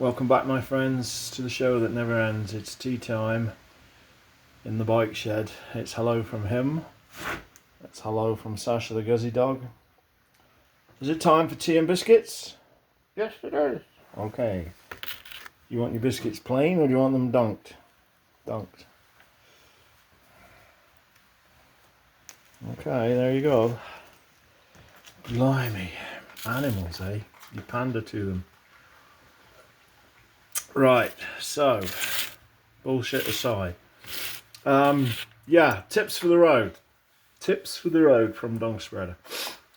Welcome back, my friends, to the show that never ends. It's tea time in the bike shed. It's hello from him. It's hello from Sasha the Guzzy dog. Is it time for tea and biscuits? Yes, it is. Okay. You want your biscuits plain or do you want them dunked? Dunked. Okay, there you go. Blimey. Animals, eh? You pander to them. Right, so bullshit aside. Yeah, tips for the road. Tips for the road from Dong Spreader.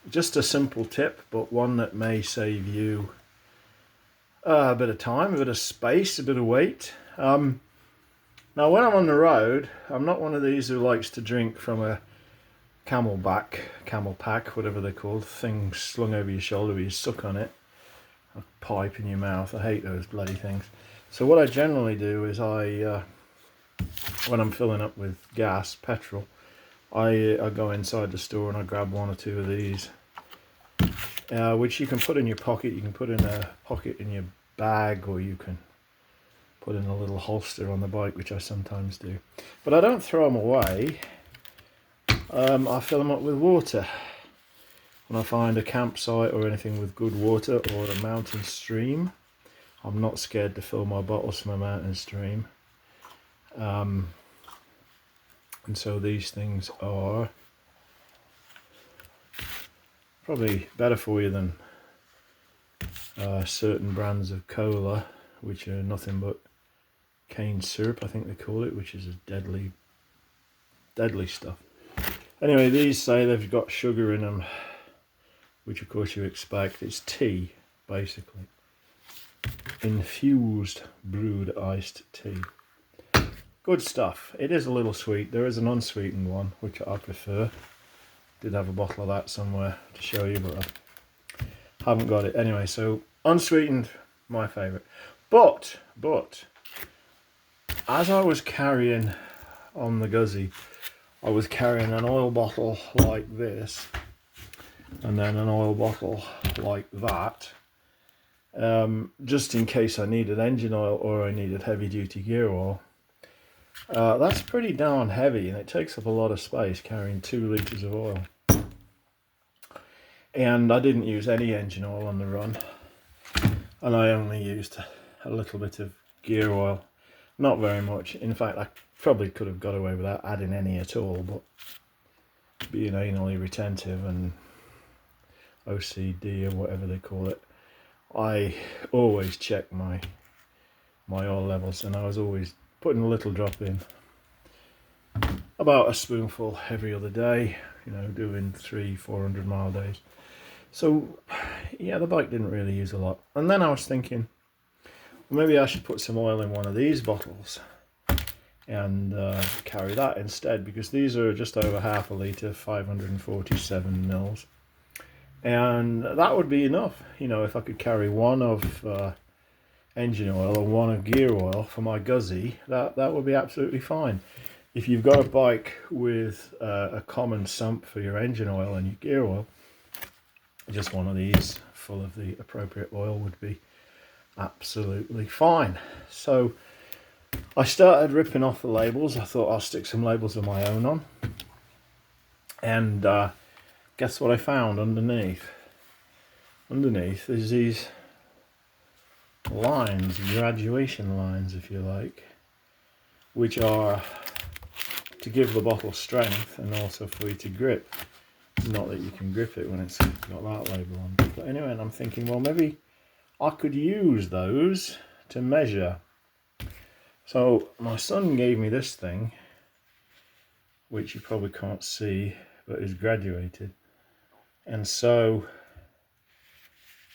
Just a simple tip, but one that may save you a bit of time, a bit of space, a bit of weight. Now, when I'm on the road, I'm not one of these who likes to drink from a camel pack, whatever they're called, thing slung over your shoulder where you suck on it. A pipe in your mouth. I hate those bloody things. So what I generally do is when I'm filling up with gas, petrol, I go inside the store and I grab one or two of these, which you can put in your pocket. You can put in a pocket in your bag, or you can put in a little holster on the bike, which I sometimes do. But I don't throw them away. I fill them up with water. When I find a campsite or anything with good water or a mountain stream, I'm not scared to fill my bottles from a mountain stream. And so these things are probably better for you than certain brands of cola, which are nothing but cane syrup, I think they call it, which is a deadly stuff. Anyway, these say they've got sugar in them, which of course you expect. It's tea, basically. Infused brewed iced tea. Good stuff. It is a little sweet. There is an unsweetened one, which I prefer. Did have a bottle of that somewhere to show you, but I haven't got it. Anyway, so unsweetened, my favourite. But, as I was carrying on the Guzzy, I was carrying an oil bottle like this, and then an oil bottle like that, just in case I needed engine oil or I needed heavy duty gear oil. That's pretty darn heavy, and it takes up a lot of space carrying 2 litres of oil. And I didn't use any engine oil on the run, and I only used a little bit of gear oil, not very much. In fact, I probably could have got away without adding any at all, but being anally retentive and OCD or whatever they call it, I always check my oil levels, and I was always putting a little drop in, about a spoonful every other day, doing 300-400 mile days. So yeah, the bike didn't really use a lot. And then I was thinking, well, maybe I should put some oil in one of these bottles and carry that instead, because these are just over half a litre, 547 mils, and that would be enough. If I could carry one of engine oil and one of gear oil for my Guzzy, that would be absolutely fine. If you've got a bike with a common sump for your engine oil and your gear oil, just one of these full of the appropriate oil would be absolutely fine. So I started ripping off the labels. I thought I'll stick some labels of my own on, and guess what I found underneath? Underneath is these lines, graduation lines if you like, which are to give the bottle strength and also for you to grip. Not that you can grip it when it's got that label on. But anyway, and I'm thinking, well, maybe I could use those to measure. So my son gave me this thing, which you probably can't see, but is graduated. And so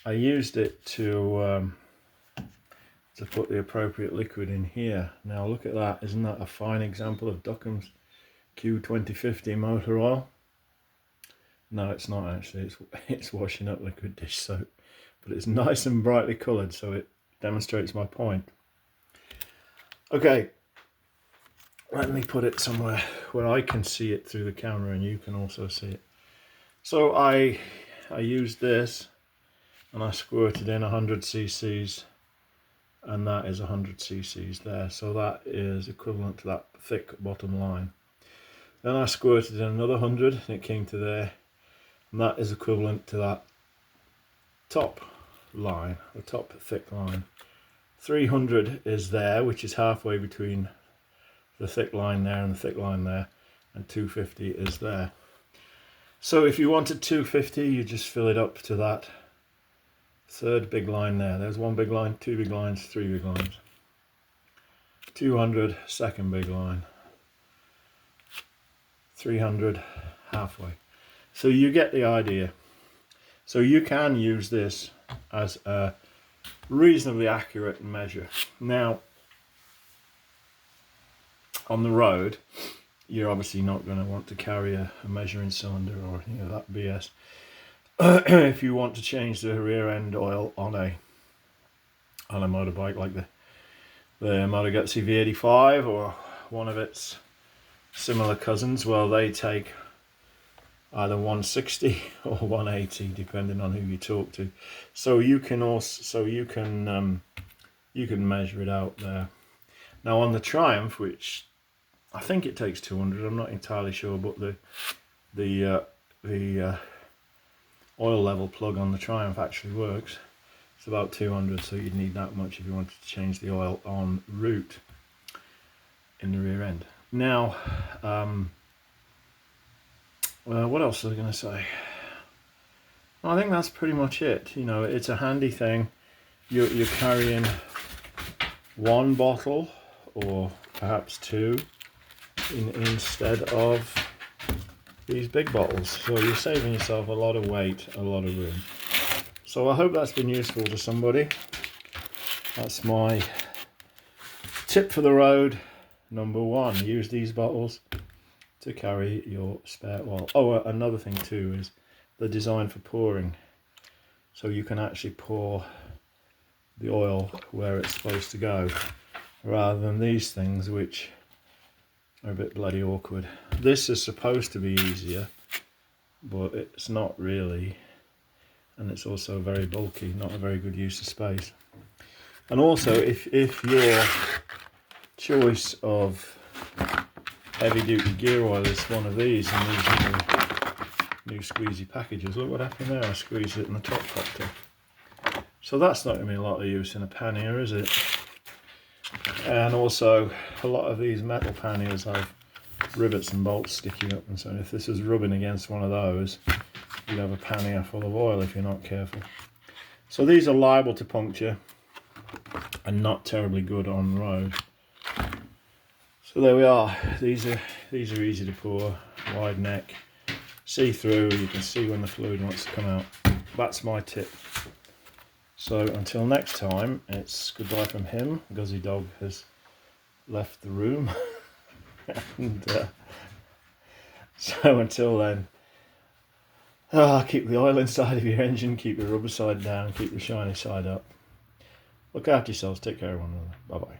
I used it to put the appropriate liquid in here. Now look at that. Isn't that a fine example of Duckham's Q2050 motor oil? No, it's not actually. It's washing up liquid dish soap, but it's nice and brightly coloured, so it demonstrates my point. Okay, let me put it somewhere where I can see it through the camera and you can also see it. So I used this and I squirted in 100 cc's and that is 100 cc's there. So that is equivalent to that thick bottom line. Then I squirted in another 100 and it came to there, and that is equivalent to that top line, the top thick line. 300 is there, which is halfway between the thick line there and the thick line there, and 250 is there. So if you wanted 250, you just fill it up to that third big line there. There's one big line, two big lines, three big lines. 200, second big line. 300, halfway. So you get the idea. So you can use this as a reasonably accurate measure. Now, on the road, you're obviously not going to want to carry a measuring cylinder or that BS. If you want to change the rear end oil on a motorbike like the Moto Guzzi V85 or one of its similar cousins, well, they take either 160 or 180 depending on who you talk to. So you can measure it out there. Now on the Triumph, which I think it takes 200, I'm not entirely sure, but the oil level plug on the Triumph actually works. It's about 200, so you'd need that much if you wanted to change the oil en route in the rear end. Now, what else was I going to say? I think that's pretty much it. It's a handy thing. You're carrying one bottle or perhaps two instead of these big bottles. So you're saving yourself a lot of weight, a lot of room. So I hope that's been useful to somebody. That's my tip for the road. Number one, use these bottles to carry your spare oil. Oh, another thing too is the design for pouring. So you can actually pour the oil where it's supposed to go, rather than these things which are a bit bloody awkward. This is supposed to be easier, but it's not really, and it's also very bulky, not a very good use of space. And also, if your choice of heavy duty gear oil is one of these, and these are new squeezy packages, look what happened there, I squeezed it and the top popped off. So that's not going to be a lot of use in a pannier, is it? And also, a lot of these metal panniers have rivets and bolts sticking up, and so if this is rubbing against one of those, you'll have a pannier full of oil if you're not careful. So these are liable to puncture and not terribly good on the road. So there we are. These are easy to pour, wide neck, see through. You can see when the fluid wants to come out. That's my tip. So until next time, it's goodbye from him. Guzzi Dog has left the room. And so until then, keep the oil inside of your engine, keep the rubber side down, keep the shiny side up. Look after yourselves, take care of one another. Bye bye.